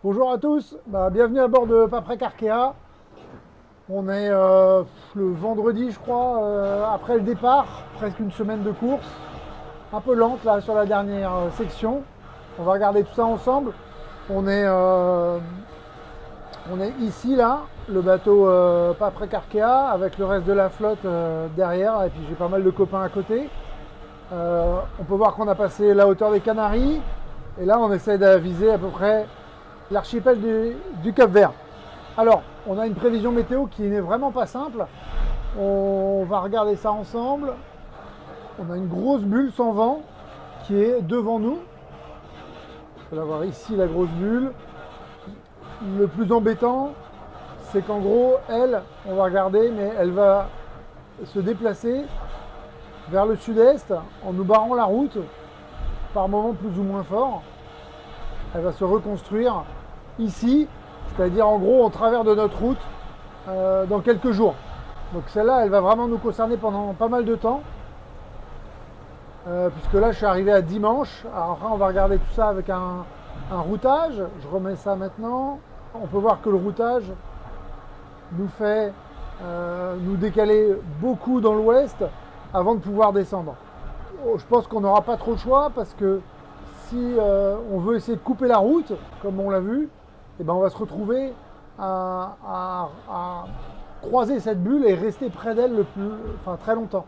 Bonjour à tous, bienvenue à bord de Paprec Arkea. On est le vendredi, je crois, après le départ, presque une semaine de course. Un peu lente là sur la dernière section. On va regarder tout ça ensemble. On est, euh, on est ici là, le bateau Paprec Arkea avec le reste de la flotte derrière. Et puis j'ai pas mal de copains à côté. On peut voir qu'on a passé la hauteur des Canaries. Et là, on essaie d'aviser à peu près l'archipel du Cap-Vert. Alors, on a une prévision météo qui n'est vraiment pas simple. On va regarder ça ensemble. On a une grosse bulle sans vent qui est devant nous. On peut la voir ici, la grosse bulle. Le plus embêtant, c'est qu'en gros, elle, on va regarder, mais elle va se déplacer vers le sud-est en nous barrant la route, par moments plus ou moins fort. Elle va se reconstruire ici, c'est-à-dire en gros en travers de notre route dans quelques jours. Donc celle-là, elle va vraiment nous concerner pendant pas mal de temps, puisque là je suis arrivé à dimanche. Alors après on va regarder tout ça avec un routage. Je remets ça maintenant. On peut voir que le routage nous fait nous décaler beaucoup dans l'ouest avant de pouvoir descendre. Je pense qu'on n'aura pas trop le choix parce que si on veut essayer de couper la route, comme on l'a vu, eh ben on va se retrouver à croiser cette bulle et rester près d'elle très longtemps.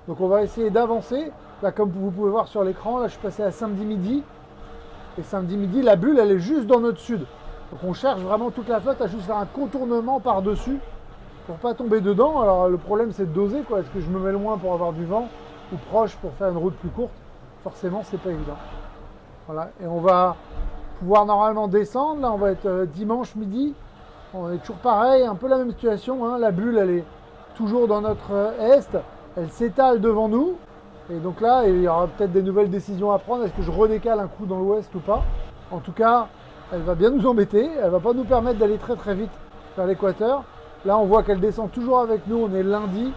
Donc on va essayer d'avancer. Là, comme vous pouvez voir sur l'écran, là je suis passé à samedi midi. Et samedi midi, la bulle, elle est juste dans notre sud. Donc on cherche vraiment toute la flotte à juste faire un contournement par-dessus pour pas tomber dedans. Alors le problème c'est de doser quoi. Est-ce que je me mets loin pour avoir du vent ou proche pour faire une route plus courte? Forcément, c'est pas évident. Voilà, et on va pouvoir normalement descendre. Là, on va être dimanche midi. On est toujours pareil, un peu la même situation. Hein. La bulle, elle est toujours dans notre est. Elle s'étale devant nous. Et donc là, il y aura peut-être des nouvelles décisions à prendre. Est-ce que je redécale un coup dans l'ouest ou pas? En tout cas, elle va bien nous embêter. Elle va pas nous permettre d'aller très très vite vers l'équateur. Là, on voit qu'elle descend toujours avec nous. On est lundi.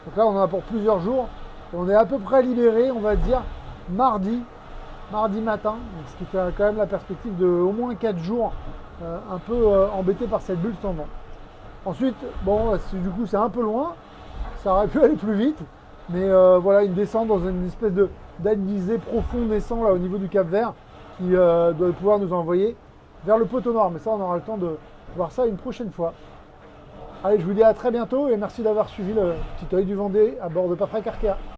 Donc là, on en a pour plusieurs jours. Et on est à peu près libéré, on va dire, mardi matin, ce qui fait quand même la perspective de au moins 4 jours un peu embêté par cette bulle sans vent. Ensuite, bon, du coup c'est un peu loin, ça aurait pu aller plus vite, mais voilà, une descente dans une espèce d'alisé profond descend là au niveau du Cap Vert qui doit pouvoir nous envoyer vers le poteau noir, mais ça on aura le temps de voir ça une prochaine fois. Allez, je vous dis à très bientôt et merci d'avoir suivi le petit œil du Vendée à bord de Paprec Arkea.